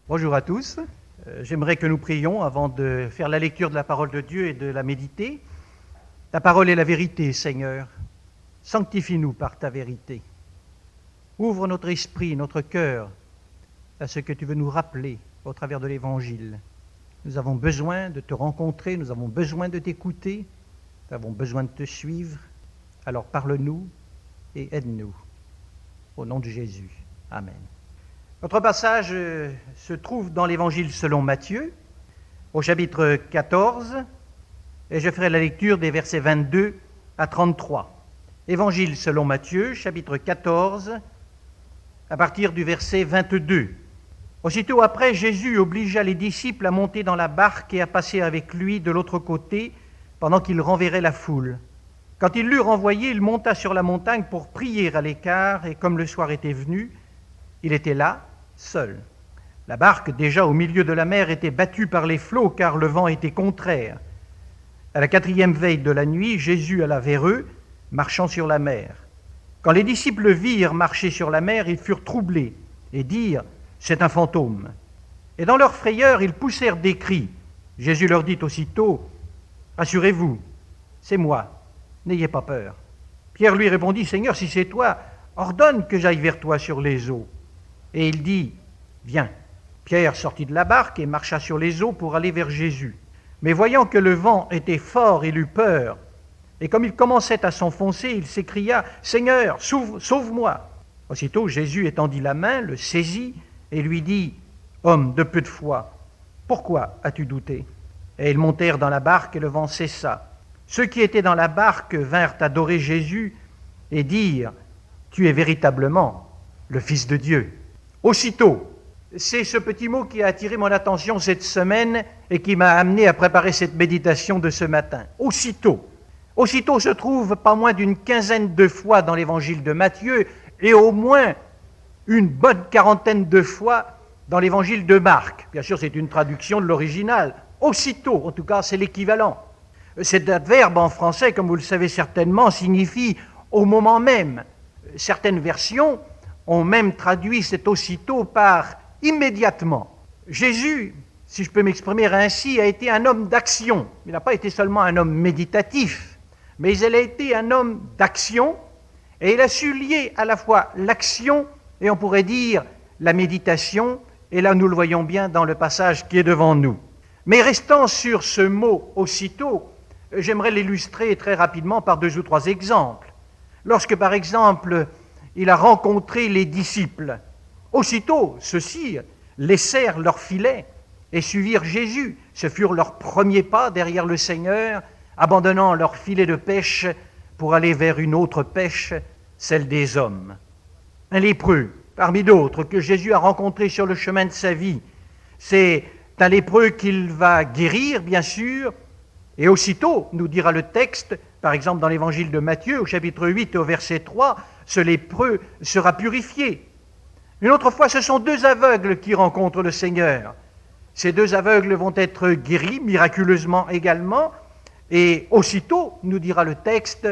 Bonjour à tous. J'aimerais que nous prions avant de faire la lecture de la parole de Dieu et de la méditer. Ta parole est la vérité, Seigneur. Sanctifie-nous par ta vérité. Ouvre notre esprit, notre cœur à ce que tu veux nous rappeler au travers de l'Évangile. Nous avons besoin de te rencontrer, nous avons besoin de t'écouter, nous avons besoin de te suivre. Alors parle-nous et aide-nous. Au nom de Jésus. Amen. Notre passage se trouve dans l'Évangile selon Matthieu, au chapitre 14, et je ferai la lecture des versets 22 à 33. Évangile selon Matthieu, chapitre 14, à partir du verset 22. Aussitôt après, Jésus obligea les disciples à monter dans la barque et à passer avec lui de l'autre côté, pendant qu'il renverrait la foule. Quand il l'eut renvoyé, il monta sur la montagne pour prier à l'écart, et comme le soir était venu, il était là, seul. La barque, déjà au milieu de la mer, était battue par les flots, car le vent était contraire. À la 4e veille de la nuit, Jésus alla vers eux, marchant sur la mer. Quand les disciples le virent marcher sur la mer, ils furent troublés et dirent « C'est un fantôme ». Et dans leur frayeur, ils poussèrent des cris. Jésus leur dit aussitôt « Rassurez-vous, c'est moi, n'ayez pas peur ». Pierre lui répondit « Seigneur, si c'est toi, ordonne que j'aille vers toi sur les eaux ». Et il dit « Viens ». Pierre sortit de la barque et marcha sur les eaux pour aller vers Jésus. Mais voyant que le vent était fort, il eut peur. Et comme il commençait à s'enfoncer, il s'écria « Seigneur, sauve-moi !» Aussitôt Jésus étendit la main, le saisit et lui dit « Homme de peu de foi, pourquoi as-tu douté ?» Et ils montèrent dans la barque et le vent cessa. Ceux qui étaient dans la barque vinrent adorer Jésus et dirent « Tu es véritablement le Fils de Dieu ». Aussitôt, c'est ce petit mot qui a attiré mon attention cette semaine et qui m'a amené à préparer cette méditation de ce matin. Aussitôt. Aussitôt se trouve pas moins d'une quinzaine de fois dans l'évangile de Matthieu et au moins une bonne quarantaine de fois dans l'évangile de Marc. Bien sûr, c'est une traduction de l'original. Aussitôt, en tout cas, c'est l'équivalent. Cet adverbe en français, comme vous le savez certainement, signifie au moment même. Certaines versions ont même traduit cet aussitôt par immédiatement. Jésus, si je peux m'exprimer ainsi, a été un homme d'action. Il n'a pas été seulement un homme méditatif, mais il a été un homme d'action et il a su lier à la fois l'action et on pourrait dire la méditation, et là nous le voyons bien dans le passage qui est devant nous. Mais restant sur ce mot aussitôt, j'aimerais l'illustrer très rapidement par 2 ou 3 exemples. Lorsque par exemple il a rencontré les disciples, aussitôt ceux-ci laissèrent leur filet et suivirent Jésus. Ce furent leurs premiers pas derrière le Seigneur, abandonnant leur filet de pêche pour aller vers une autre pêche, celle des hommes. Un lépreux, parmi d'autres, que Jésus a rencontré sur le chemin de sa vie. C'est un lépreux qu'il va guérir, bien sûr, et aussitôt, nous dira le texte, par exemple dans l'évangile de Matthieu, au chapitre 8, au verset 3, ce lépreux sera purifié. Une autre fois, ce sont 2 aveugles qui rencontrent le Seigneur. Ces 2 aveugles vont être guéris miraculeusement également, et aussitôt, nous dira le texte,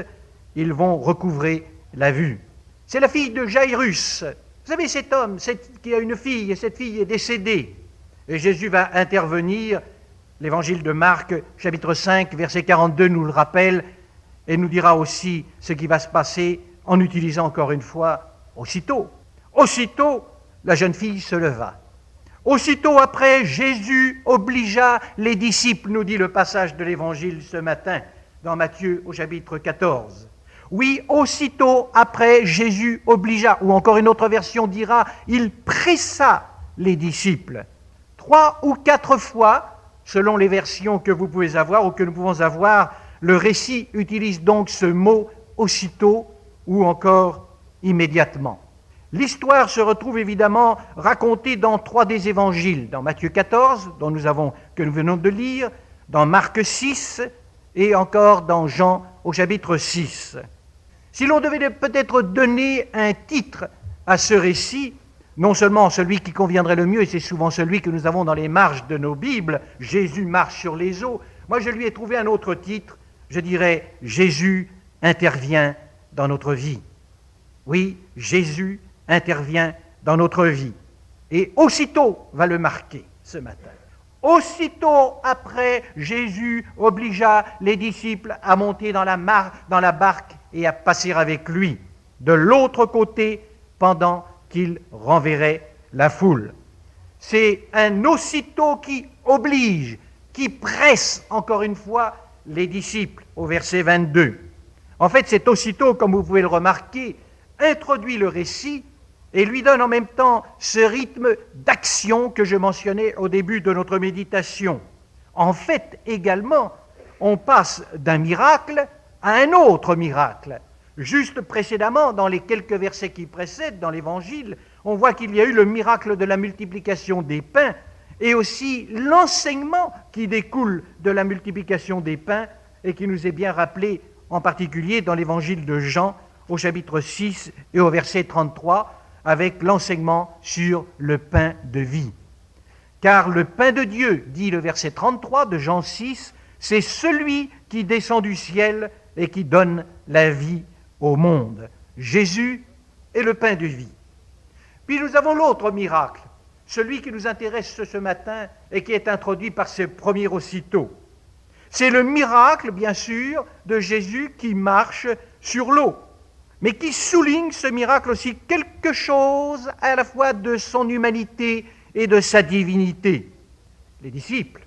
ils vont recouvrer la vue. C'est la fille de Jairus. Vous savez, cet homme qui a une fille, et cette fille est décédée. Et Jésus va intervenir. L'évangile de Marc, chapitre 5, verset 42, nous le rappelle, et nous dira aussi ce qui va se passer en utilisant encore une fois aussitôt. Aussitôt, la jeune fille se leva. Aussitôt après, Jésus obligea les disciples, nous dit le passage de l'Évangile ce matin, dans Matthieu au chapitre 14. Oui, aussitôt après, Jésus obligea, ou encore une autre version dira, il pressa les disciples. 3 ou 4 fois, selon les versions que vous pouvez avoir ou que nous pouvons avoir, le récit utilise donc ce mot aussitôt ou encore immédiatement. L'histoire se retrouve évidemment racontée dans 3 des évangiles, dans Matthieu 14, que nous venons de lire, dans Marc 6 et encore dans Jean au chapitre 6. Si l'on devait peut-être donner un titre à ce récit, non seulement celui qui conviendrait le mieux, et c'est souvent celui que nous avons dans les marges de nos Bibles, Jésus marche sur les eaux, moi je lui ai trouvé un autre titre, je dirais Jésus intervient dans notre vie. Oui, Jésus intervient dans notre vie. Et aussitôt va le marquer ce matin. Aussitôt après, Jésus obligea les disciples à monter dans la barque et à passer avec lui de l'autre côté pendant qu'il renverrait la foule. C'est un aussitôt qui oblige, qui presse encore une fois les disciples au verset 22. En fait, cet aussitôt, comme vous pouvez le remarquer, introduit le récit et lui donne en même temps ce rythme d'action que je mentionnais au début de notre méditation. En fait, également, on passe d'un miracle à un autre miracle. Juste précédemment, dans les quelques versets qui précèdent, dans l'Évangile, on voit qu'il y a eu le miracle de la multiplication des pains et aussi l'enseignement qui découle de la multiplication des pains et qui nous est bien rappelé, en particulier dans l'Évangile de Jean, au chapitre 6 et au verset 33, avec l'enseignement sur le pain de vie. Car le pain de Dieu, dit le verset 33 de Jean 6, c'est celui qui descend du ciel et qui donne la vie au monde. Jésus est le pain de vie. Puis nous avons l'autre miracle, celui qui nous intéresse ce matin et qui est introduit par ce premier aussitôt. C'est le miracle, bien sûr, de Jésus qui marche sur l'eau, mais qui souligne ce miracle aussi quelque chose à la fois de son humanité et de sa divinité. Les disciples,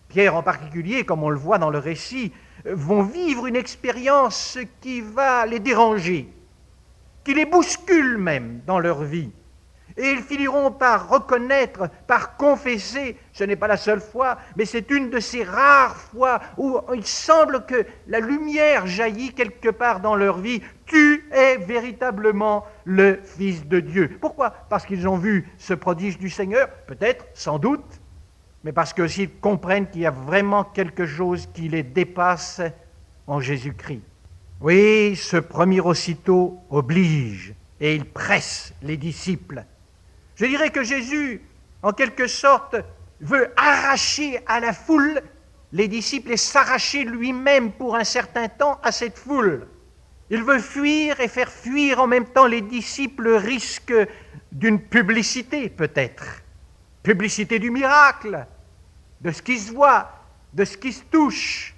Pierre en particulier, comme on le voit dans le récit, vont vivre une expérience qui va les déranger, qui les bouscule même dans leur vie. Et ils finiront par reconnaître, par confesser, ce n'est pas la seule fois, mais c'est une de ces rares fois où il semble que la lumière jaillit quelque part dans leur vie. Tu es véritablement le Fils de Dieu. Pourquoi ? Parce qu'ils ont vu ce prodige du Seigneur, peut-être, sans doute, mais parce qu'ils comprennent qu'il y a vraiment quelque chose qui les dépasse en Jésus-Christ. Oui, ce premier aussitôt oblige et il presse les disciples. Je dirais que Jésus, en quelque sorte, veut arracher à la foule les disciples et s'arracher lui-même pour un certain temps à cette foule. Il veut fuir et faire fuir en même temps les disciples au risque d'une publicité peut-être. Publicité du miracle, de ce qui se voit, de ce qui se touche.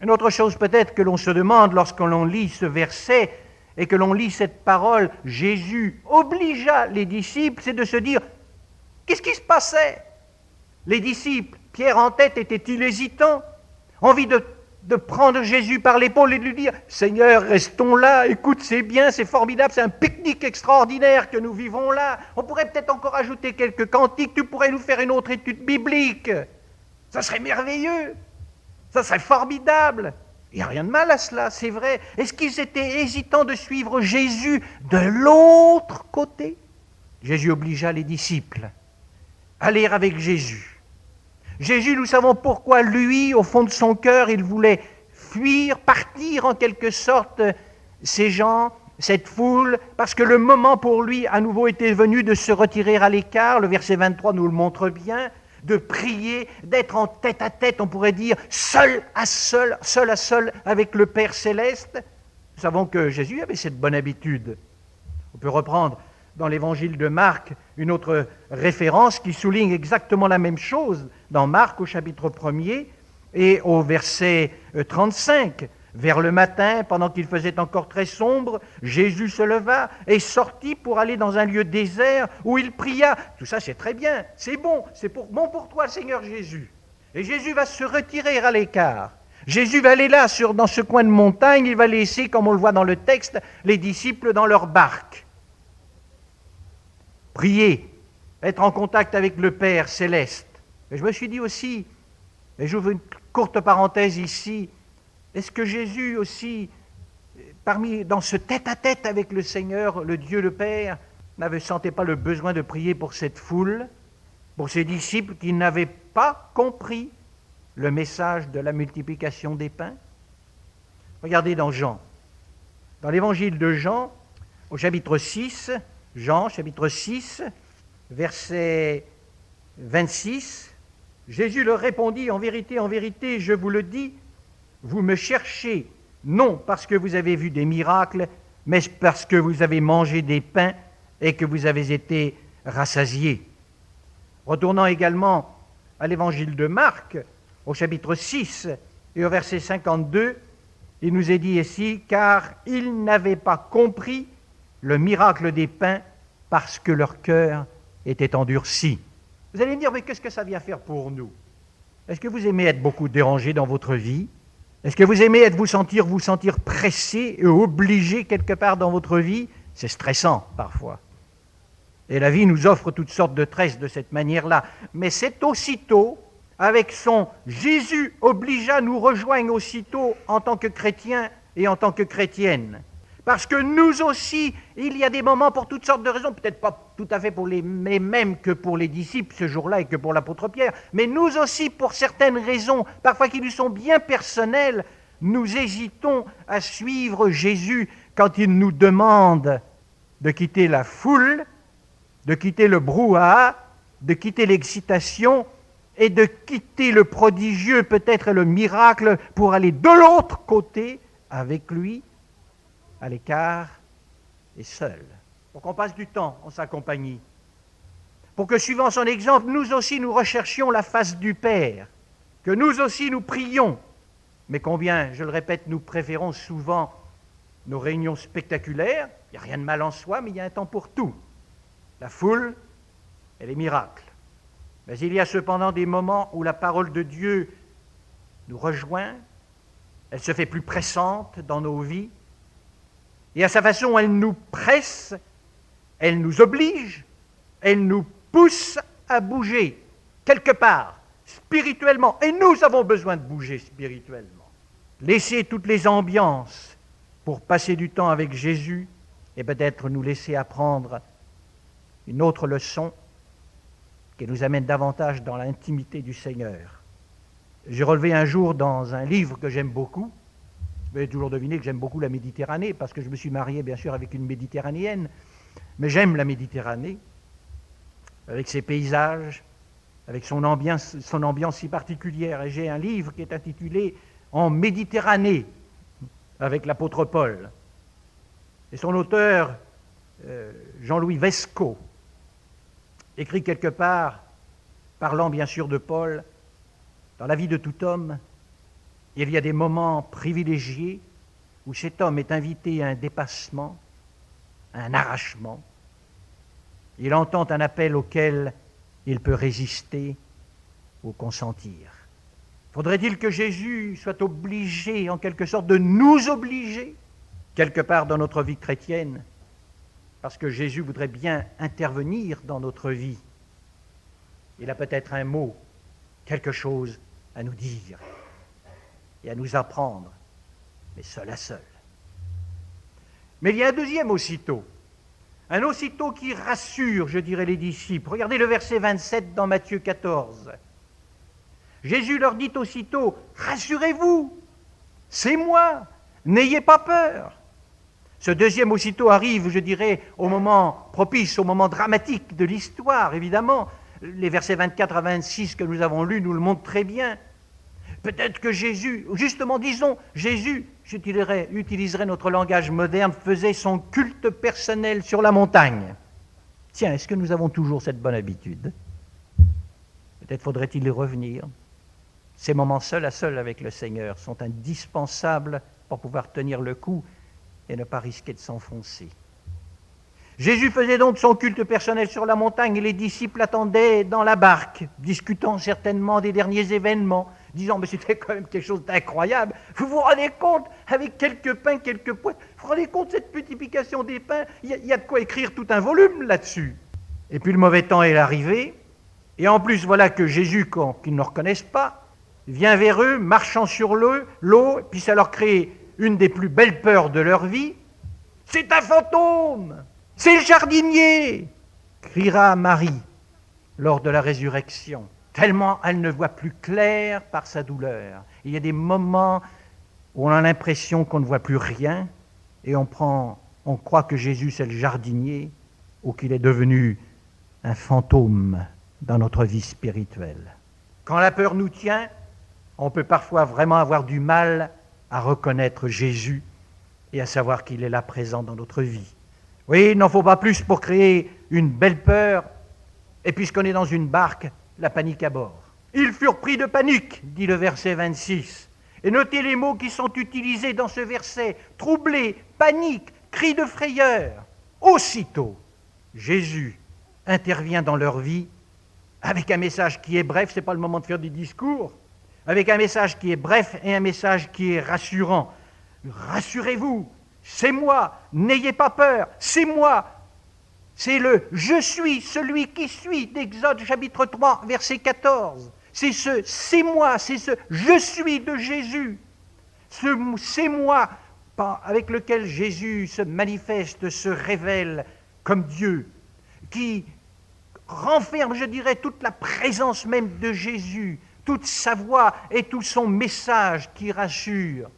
Une autre chose peut-être que l'on se demande lorsque l'on lit ce verset, et que l'on lit cette parole, Jésus obligea les disciples, c'est de se dire, qu'est-ce qui se passait ? Les disciples, Pierre en tête, étaient-ils hésitants ? Envie de prendre Jésus par l'épaule et de lui dire, Seigneur, restons là, écoute, c'est bien, c'est formidable, c'est un pique-nique extraordinaire que nous vivons là. On pourrait peut-être encore ajouter quelques cantiques, tu pourrais nous faire une autre étude biblique. Ça serait merveilleux, ça serait formidable. Il n'y a rien de mal à cela, c'est vrai. Est-ce qu'ils étaient hésitants de suivre Jésus de l'autre côté ? Jésus obligea les disciples à aller avec Jésus. Jésus, nous savons pourquoi, lui, au fond de son cœur, il voulait fuir, partir en quelque sorte ces gens, cette foule, parce que le moment pour lui, à nouveau, était venu de se retirer à l'écart. Le verset 23 nous le montre bien. De prier, d'être en tête-à-tête, on pourrait dire, seul à seul avec le Père Céleste. Nous savons que Jésus avait cette bonne habitude. On peut reprendre dans l'évangile de Marc une autre référence qui souligne exactement la même chose dans Marc au chapitre 1er et au verset 35. Vers le matin, pendant qu'il faisait encore très sombre, Jésus se leva et sortit pour aller dans un lieu désert où il pria. Tout ça, c'est très bien, c'est bon, bon pour toi, Seigneur Jésus. Et Jésus va se retirer à l'écart. Jésus va aller là, dans ce coin de montagne, il va laisser, comme on le voit dans le texte, les disciples dans leur barque. Prier, être en contact avec le Père céleste. Et je me suis dit aussi, et j'ouvre une courte parenthèse ici, est-ce que Jésus aussi, dans ce tête-à-tête avec le Seigneur, le Dieu le Père, ne sentait pas le besoin de prier pour cette foule, pour ces disciples qui n'avaient pas compris le message de la multiplication des pains ? Regardez dans Jean. Dans l'évangile de Jean, au chapitre 6, Jean, chapitre 6, verset 26, Jésus leur répondit, en vérité, je vous le dis, vous me cherchez, non parce que vous avez vu des miracles, mais parce que vous avez mangé des pains et que vous avez été rassasiés. Retournant également à l'évangile de Marc, au chapitre 6 et au verset 52, il nous est dit ici, « Car ils n'avaient pas compris le miracle des pains parce que leur cœur était endurci. » Vous allez me dire, mais qu'est-ce que ça vient faire pour nous? Est-ce que vous aimez être beaucoup dérangé dans votre vie? Est-ce que vous aimez vous sentir pressé et obligé quelque part dans votre vie? C'est stressant parfois. Et la vie nous offre toutes sortes de tresses de cette manière-là. Mais c'est aussitôt, avec son Jésus obligea, nous rejoignent aussitôt en tant que chrétiens et en tant que chrétiennes. Parce que nous aussi, il y a des moments pour toutes sortes de raisons, peut-être pas tout à fait pour les mêmes que pour les disciples ce jour-là et que pour l'apôtre Pierre, mais nous aussi, pour certaines raisons, parfois qui lui sont bien personnelles, nous hésitons à suivre Jésus quand il nous demande de quitter la foule, de quitter le brouhaha, de quitter l'excitation et de quitter le prodigieux, peut-être le miracle, pour aller de l'autre côté avec lui, à l'écart et seul, pour qu'on passe du temps en sa compagnie, pour que, suivant son exemple, nous aussi nous recherchions la face du Père, que nous aussi nous prions, mais combien, je le répète, nous préférons souvent nos réunions spectaculaires. Il n'y a rien de mal en soi, mais il y a un temps pour tout, la foule et les miracles. Mais il y a cependant des moments où la parole de Dieu nous rejoint, elle se fait plus pressante dans nos vies, et à sa façon, elle nous presse, elle nous oblige, elle nous pousse à bouger, quelque part, spirituellement. Et nous avons besoin de bouger spirituellement. Laisser toutes les ambiances pour passer du temps avec Jésus et peut-être nous laisser apprendre une autre leçon qui nous amène davantage dans l'intimité du Seigneur. J'ai relevé un jour dans un livre que j'aime beaucoup. Vous avez toujours deviné que j'aime beaucoup la Méditerranée, parce que je me suis marié, bien sûr, avec une Méditerranéenne. Mais j'aime la Méditerranée, avec ses paysages, avec son ambiance si particulière. Et j'ai un livre qui est intitulé « En Méditerranée », avec l'apôtre Paul. Et son auteur, Jean-Louis Vesco, écrit quelque part, parlant bien sûr de Paul, dans la vie de tout homme, il y a des moments privilégiés où cet homme est invité à un dépassement, à un arrachement. Il entend un appel auquel il peut résister ou consentir. Faudrait-il que Jésus soit obligé, en quelque sorte, de nous obliger, quelque part dans notre vie chrétienne, parce que Jésus voudrait bien intervenir dans notre vie. Il a peut-être un mot, quelque chose à nous dire et à nous apprendre, mais seul à seul. Mais il y a un deuxième aussitôt, un aussitôt qui rassure, je dirais, les disciples. Regardez le verset 27 dans Matthieu 14. Jésus leur dit aussitôt, « Rassurez-vous, c'est moi, n'ayez pas peur. » Ce deuxième aussitôt arrive, je dirais, au moment propice, au moment dramatique de l'histoire, évidemment. Les versets 24 à 26 que nous avons lus nous le montrent très bien. Peut-être que Jésus, justement disons, Jésus, j'utiliserai notre langage moderne, faisait son culte personnel sur la montagne. Tiens, est-ce que nous avons toujours cette bonne habitude? Peut-être faudrait-il y revenir. Ces moments seul à seul avec le Seigneur sont indispensables pour pouvoir tenir le coup et ne pas risquer de s'enfoncer. Jésus faisait donc son culte personnel sur la montagne et les disciples attendaient dans la barque, discutant certainement des derniers événements, disant « mais c'était quand même quelque chose d'incroyable. Vous vous rendez compte, avec quelques pains, quelques pois, vous vous rendez compte de cette multiplication des pains? Il y a de quoi écrire tout un volume là-dessus. » Et puis le mauvais temps est arrivé, et en plus voilà que Jésus, qu'ils ne reconnaissent pas, vient vers eux, marchant sur l'eau, puis ça leur crée une des plus belles peurs de leur vie. « C'est un fantôme! C'est le jardinier !» criera Marie lors de la résurrection, tellement elle ne voit plus clair par sa douleur. Il y a des moments où on a l'impression qu'on ne voit plus rien et on croit que Jésus c'est le jardinier ou qu'il est devenu un fantôme dans notre vie spirituelle. Quand la peur nous tient, on peut parfois vraiment avoir du mal à reconnaître Jésus et à savoir qu'il est là présent dans notre vie. Oui, il n'en faut pas plus pour créer une belle peur Et puisqu'on est dans une barque, la panique à bord. Ils furent pris de panique, dit le verset 26. Et notez les mots qui sont utilisés dans ce verset. Troublés, panique, cri de frayeur. Aussitôt, Jésus intervient dans leur vie avec un message qui est bref, ce n'est pas le moment de faire des discours, avec un message qui est bref et un message qui est rassurant. Rassurez-vous, c'est moi, n'ayez pas peur, c'est moi. C'est le « je suis celui qui suis » d'Exode chapitre 3, verset 14. C'est ce « c'est moi », c'est ce « je suis » de Jésus. Ce « c'est moi » avec lequel Jésus se manifeste, se révèle comme Dieu, qui renferme, je dirais, toute la présence même de Jésus, toute sa voix et tout son message qui rassure,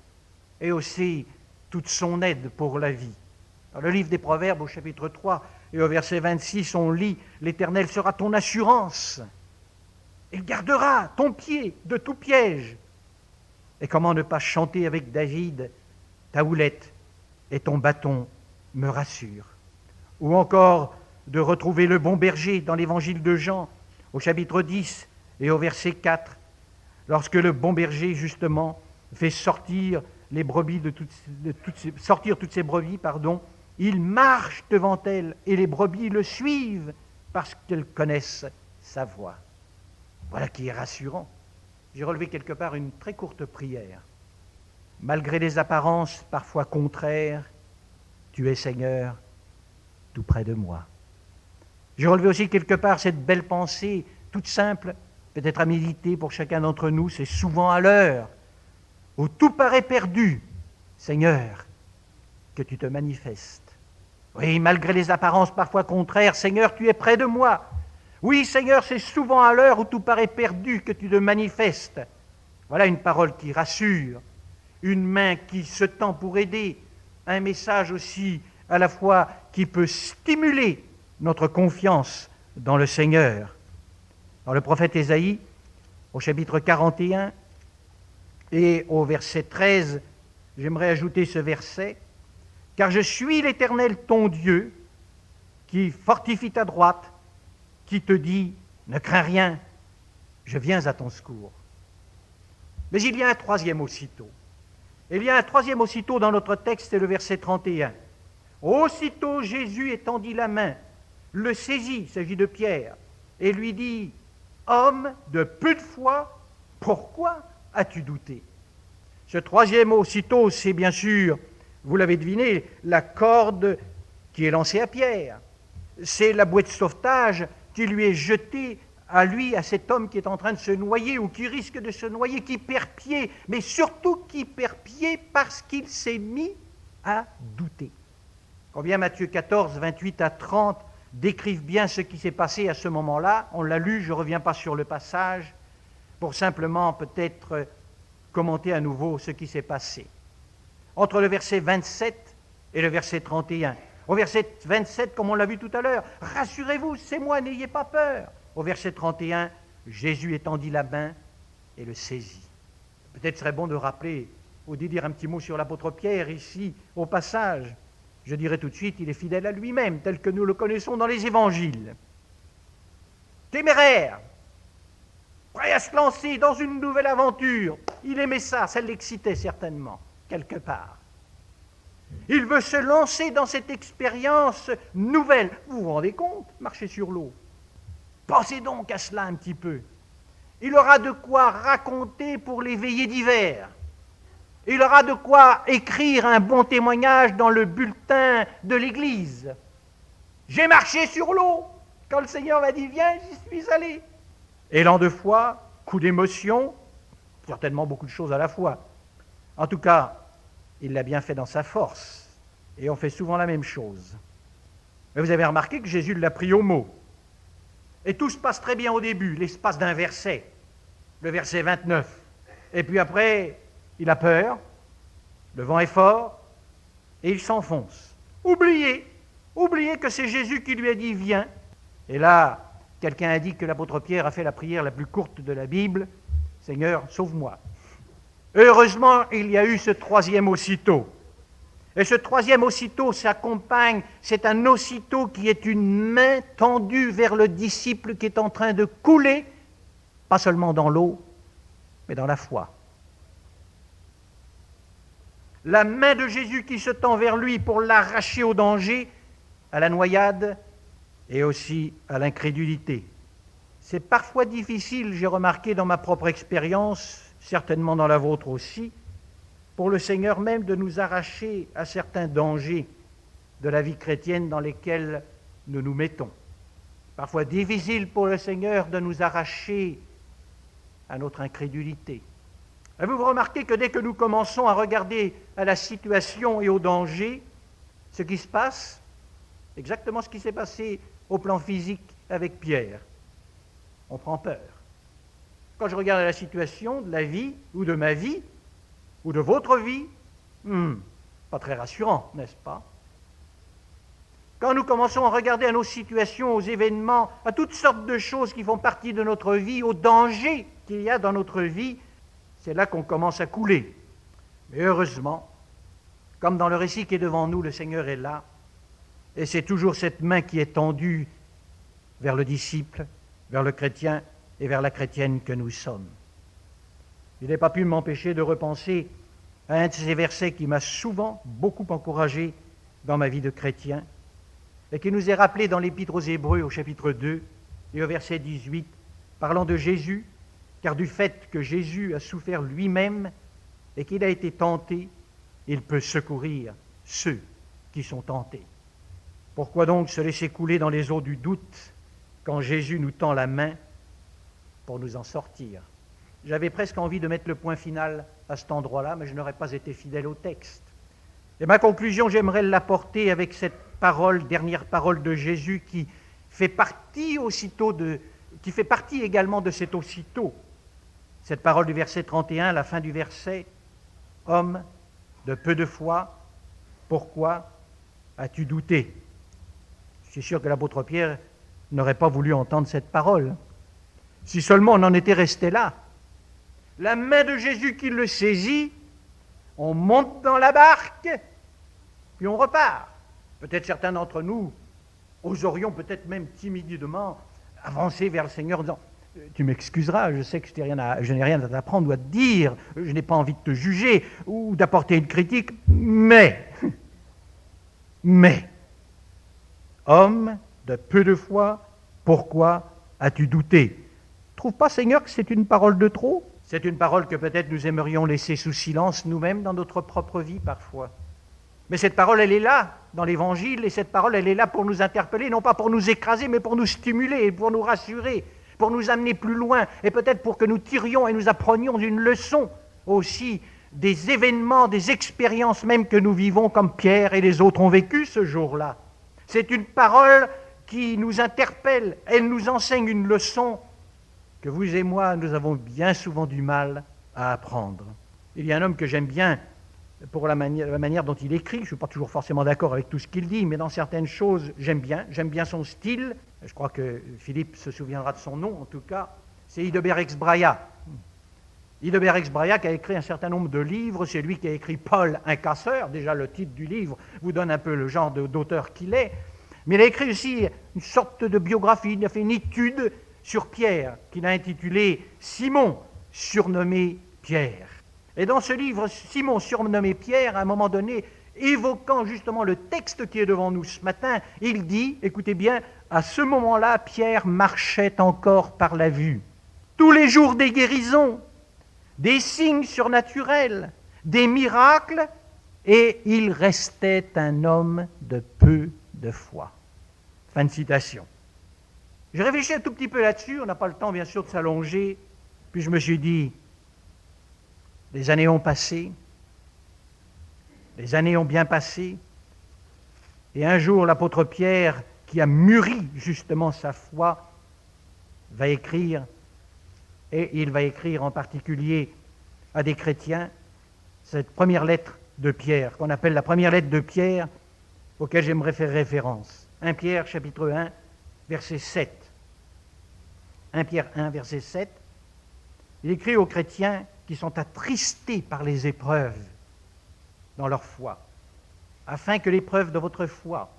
et aussi toute son aide pour la vie. Dans le livre des Proverbes, au chapitre 3 et au verset 26, on lit « L'Éternel sera ton assurance. Il gardera ton pied de tout piège. » Et comment ne pas chanter avec David « Ta houlette et ton bâton me rassurent. » Ou encore de retrouver le bon berger dans l'évangile de Jean, au chapitre 10 et au verset 4, lorsque le bon berger, justement, fait sortir les brebis sortir toutes ces brebis, il marche devant elles et les brebis le suivent parce qu'elles connaissent sa voix. Voilà qui est rassurant. J'ai relevé quelque part une très courte prière. Malgré les apparences parfois contraires, tu es Seigneur tout près de moi. J'ai relevé aussi quelque part cette belle pensée toute simple, peut-être à méditer pour chacun d'entre nous, c'est souvent à l'heure où tout paraît perdu, Seigneur, que tu te manifestes. Oui, malgré les apparences parfois contraires, Seigneur, tu es près de moi. Oui, Seigneur, c'est souvent à l'heure où tout paraît perdu que tu te manifestes. Voilà une parole qui rassure, une main qui se tend pour aider, un message aussi à la fois qui peut stimuler notre confiance dans le Seigneur. Dans le prophète Ésaïe, au chapitre 41 et au verset 13, j'aimerais ajouter ce verset, « Car je suis l'Éternel ton Dieu, qui fortifie ta droite, qui te dit, ne crains rien, je viens à ton secours. » Mais il y a un troisième aussitôt. Il y a un troisième aussitôt dans notre texte, c'est le verset 31. « Aussitôt Jésus étendit la main, le saisit, il s'agit de Pierre, et lui dit, « Homme de peu de foi, pourquoi as-tu douté ?» Ce troisième aussitôt, c'est bien sûr, vous l'avez deviné, la corde qui est lancée à Pierre. C'est la bouée de sauvetage qui lui est jetée à lui, à cet homme qui est en train de se noyer ou qui risque de se noyer, qui perd pied, mais surtout qui perd pied parce qu'il s'est mis à douter. Combien Matthieu 14, 28 à 30 décrivent bien ce qui s'est passé à ce moment-là. On l'a lu, je ne reviens pas sur le passage, pour simplement peut-être commenter à nouveau ce qui s'est passé. Entre le verset 27 et le verset 31. Au verset 27, comme on l'a vu tout à l'heure, « Rassurez-vous, c'est moi, n'ayez pas peur ». Au verset 31, Jésus étendit la main et le saisit. Peut-être serait bon de rappeler, ou de dire un petit mot sur l'apôtre Pierre ici, au passage. Je dirais tout de suite, il est fidèle à lui-même, tel que nous le connaissons dans les évangiles. Téméraire, prêt à se lancer dans une nouvelle aventure. Il aimait ça l'excitait certainement, quelque part. Il veut se lancer dans cette expérience nouvelle. Vous vous rendez compte, marcher sur l'eau. Pensez donc à cela un petit peu. Il aura de quoi raconter pour les veillées d'hiver. Il aura de quoi écrire un bon témoignage dans le bulletin de l'Église. J'ai marché sur l'eau. Quand le Seigneur m'a dit viens, j'y suis allé. Élan de foi, coup d'émotion, certainement beaucoup de choses à la fois. En tout cas, il l'a bien fait dans sa force. Et on fait souvent la même chose. Mais vous avez remarqué que Jésus l'a pris au mot. Et tout se passe très bien au début, l'espace d'un verset, le verset 29. Et puis après, il a peur, le vent est fort, et il s'enfonce. Oubliez que c'est Jésus qui lui a dit « Viens ». Et là, quelqu'un a dit que l'apôtre Pierre a fait la prière la plus courte de la Bible, « Seigneur, sauve-moi ». Heureusement, il y a eu ce troisième aussitôt. Et ce troisième aussitôt s'accompagne, c'est un aussitôt qui est une main tendue vers le disciple qui est en train de couler, pas seulement dans l'eau, mais dans la foi. La main de Jésus qui se tend vers lui pour l'arracher au danger, à la noyade et aussi à l'incrédulité. C'est parfois difficile, j'ai remarqué dans ma propre expérience, certainement dans la vôtre aussi, pour le Seigneur même de nous arracher à certains dangers de la vie chrétienne dans lesquels nous nous mettons. Parfois difficile pour le Seigneur de nous arracher à notre incrédulité. Avez-vous remarqué que dès que nous commençons à regarder à la situation et au danger, ce qui se passe, exactement ce qui s'est passé au plan physique avec Pierre, on prend peur. Quand je regarde à la situation de la vie ou de ma vie, ou de votre vie, pas très rassurant, n'est-ce pas? Quand nous commençons à regarder à nos situations, aux événements, à toutes sortes de choses qui font partie de notre vie, aux dangers qu'il y a dans notre vie, c'est là qu'on commence à couler. Mais heureusement, comme dans le récit qui est devant nous, le Seigneur est là, et c'est toujours cette main qui est tendue vers le disciple, vers le chrétien et vers la chrétienne que nous sommes. Il n'a pas pu m'empêcher de repenser à un de ces versets qui m'a souvent beaucoup encouragé dans ma vie de chrétien et qui nous est rappelé dans l'Épître aux Hébreux au chapitre 2 et au verset 18, parlant de Jésus, car du fait que Jésus a souffert lui-même et qu'il a été tenté, il peut secourir ceux qui sont tentés. Pourquoi donc se laisser couler dans les eaux du doute quand Jésus nous tend la main pour nous en sortir? J'avais presque envie de mettre le point final à cet endroit-là, mais je n'aurais pas été fidèle au texte. Et ma conclusion, j'aimerais l'apporter avec cette parole, dernière parole de Jésus qui fait partie également de cet aussitôt. Cette parole du verset 31, la fin du verset, « Homme de peu de foi, pourquoi as-tu douté ?» Je suis sûr que l'apôtre Pierre n'aurait pas voulu entendre cette parole. Si seulement on en était resté là. La main de Jésus qui le saisit, on monte dans la barque, puis on repart. Peut-être certains d'entre nous oserions peut-être même timidement avancer vers le Seigneur en disant « Tu m'excuseras, je sais que je n'ai rien à t'apprendre ou à te dire, je n'ai pas envie de te juger ou d'apporter une critique, mais, homme de peu de foi, pourquoi as-tu douté ?» Trouve pas, Seigneur, que c'est une parole de trop? C'est une parole que peut-être nous aimerions laisser sous silence nous-mêmes dans notre propre vie parfois. Mais cette parole, elle est là dans l'Évangile, et cette parole, elle est là pour nous interpeller, non pas pour nous écraser, mais pour nous stimuler, pour nous rassurer, pour nous amener plus loin, et peut-être pour que nous tirions et nous apprenions une leçon aussi des événements, des expériences même que nous vivons comme Pierre et les autres ont vécu ce jour-là. C'est une parole qui nous interpelle, elle nous enseigne une leçon que vous et moi, nous avons bien souvent du mal à apprendre. Il y a un homme que j'aime bien pour la manière dont il écrit. Je ne suis pas toujours forcément d'accord avec tout ce qu'il dit, mais dans certaines choses, j'aime bien son style. Je crois que Philippe se souviendra de son nom, en tout cas. C'est Idebert Exbraya. Idebert Exbraya qui a écrit un certain nombre de livres. C'est lui qui a écrit Paul, un casseur. Déjà, le titre du livre vous donne un peu le genre d'auteur qu'il est. Mais il a écrit aussi une sorte de biographie. Il a fait une étude sur Pierre, qu'il a intitulé « Simon, surnommé Pierre ». Et dans ce livre, Simon, surnommé Pierre, à un moment donné, évoquant justement le texte qui est devant nous ce matin, il dit, écoutez bien, à ce moment-là, Pierre marchait encore par la vue. Tous les jours des guérisons, des signes surnaturels, des miracles, et il restait un homme de peu de foi. Fin de citation. J'ai réfléchi un tout petit peu là-dessus, on n'a pas le temps bien sûr de s'allonger, puis je me suis dit, les années ont passé, les années ont bien passé, et un jour l'apôtre Pierre, qui a mûri justement sa foi, va écrire, et il va écrire en particulier à des chrétiens, cette première lettre de Pierre, qu'on appelle la première lettre de Pierre, auquel j'aimerais faire référence. 1 Pierre, chapitre 1, verset 7. 1 Pierre 1, verset 7. Il écrit aux chrétiens qui sont attristés par les épreuves dans leur foi. afin que l'épreuve de votre foi,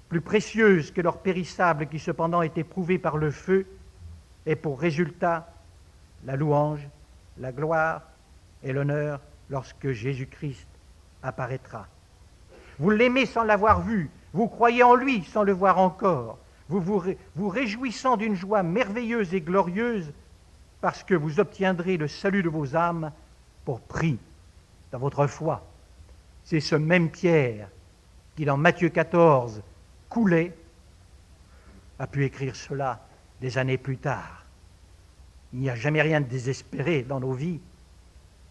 plus précieuse que l'or périssable qui cependant est éprouvé par le feu, ait pour résultat la louange, la gloire et l'honneur lorsque Jésus-Christ apparaîtra. Vous l'aimez sans l'avoir vu, vous croyez en lui sans le voir encore, vous réjouissant d'une joie merveilleuse et glorieuse parce que vous obtiendrez le salut de vos âmes pour prix dans votre foi. C'est ce même Pierre qui, dans Matthieu 14, coulait, a pu écrire cela des années plus tard. Il n'y a jamais rien de désespéré dans nos vies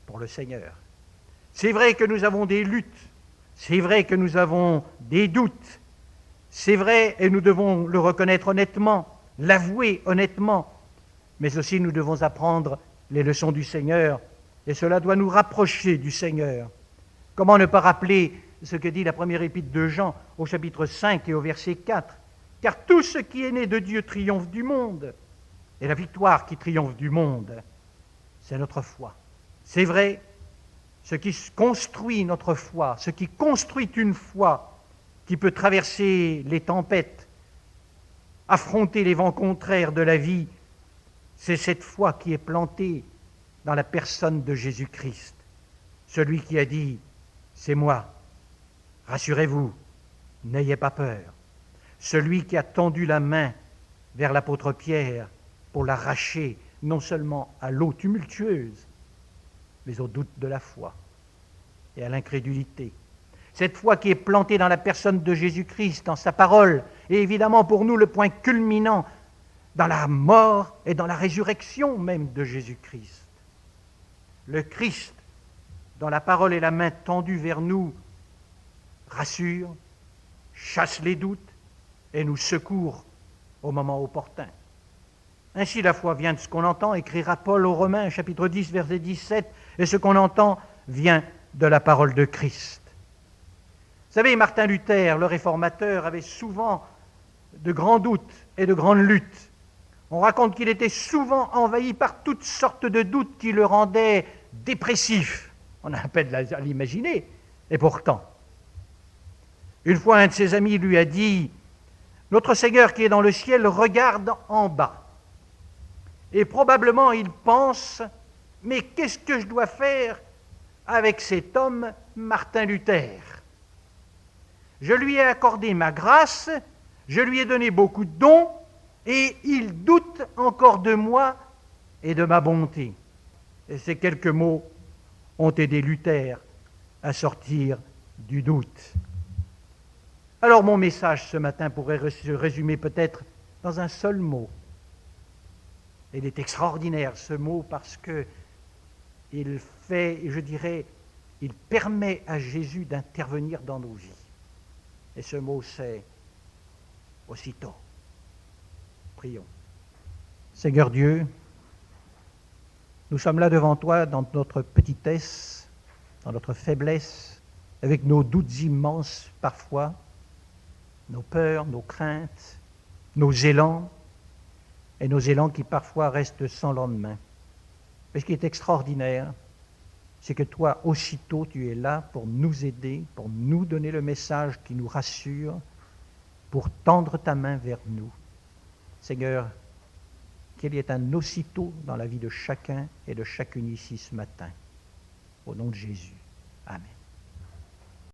pour le Seigneur. C'est vrai que nous avons des luttes, c'est vrai que nous avons des doutes, c'est vrai et nous devons le reconnaître honnêtement, l'avouer honnêtement, mais aussi nous devons apprendre les leçons du Seigneur et cela doit nous rapprocher du Seigneur. Comment ne pas rappeler ce que dit la première épître de Jean au chapitre 5 et au verset 4 ? Car tout ce qui est né de Dieu triomphe du monde, et la victoire qui triomphe du monde, c'est notre foi. C'est vrai, ce qui construit notre foi, ce qui construit une foi qui peut traverser les tempêtes, affronter les vents contraires de la vie, c'est cette foi qui est plantée dans la personne de Jésus-Christ, celui qui a dit « C'est moi, rassurez-vous, n'ayez pas peur », celui qui a tendu la main vers l'apôtre Pierre pour l'arracher non seulement à l'eau tumultueuse, mais au doute de la foi et à l'incrédulité. Cette foi qui est plantée dans la personne de Jésus-Christ, dans sa parole, et évidemment pour nous le point culminant dans la mort et dans la résurrection même de Jésus-Christ. Le Christ, dont la parole et la main tendue vers nous, rassure, chasse les doutes et nous secourt au moment opportun. Ainsi la foi vient de ce qu'on entend, écrira Paul aux Romains, chapitre 10, verset 17, et ce qu'on entend vient de la parole de Christ. Vous savez, Martin Luther, le réformateur, avait souvent de grands doutes et de grandes luttes. On raconte qu'il était souvent envahi par toutes sortes de doutes qui le rendaient dépressif. On a à peine à l'imaginer. Et pourtant, une fois un de ses amis lui a dit « Notre Seigneur qui est dans le ciel regarde en bas. Et probablement il pense « Mais qu'est-ce que je dois faire avec cet homme, Martin Luther ? Je lui ai accordé ma grâce, je lui ai donné beaucoup de dons, et il doute encore de moi et de ma bonté. » Et ces quelques mots ont aidé Luther à sortir du doute. Alors mon message ce matin pourrait se résumer peut-être dans un seul mot. Il est extraordinaire ce mot parce qu'il fait, je dirais, il permet à Jésus d'intervenir dans nos vies. Et ce mot c'est aussitôt. Prions. Seigneur Dieu, nous sommes là devant toi dans notre petitesse, dans notre faiblesse, avec nos doutes immenses parfois, nos peurs, nos craintes, nos élans, et nos élans qui parfois restent sans lendemain. Mais ce qui est extraordinaire, c'est que toi, aussitôt, tu es là pour nous aider, pour nous donner le message qui nous rassure, pour tendre ta main vers nous. Seigneur, qu'il y ait un aussitôt dans la vie de chacun et de chacune ici ce matin. Au nom de Jésus. Amen.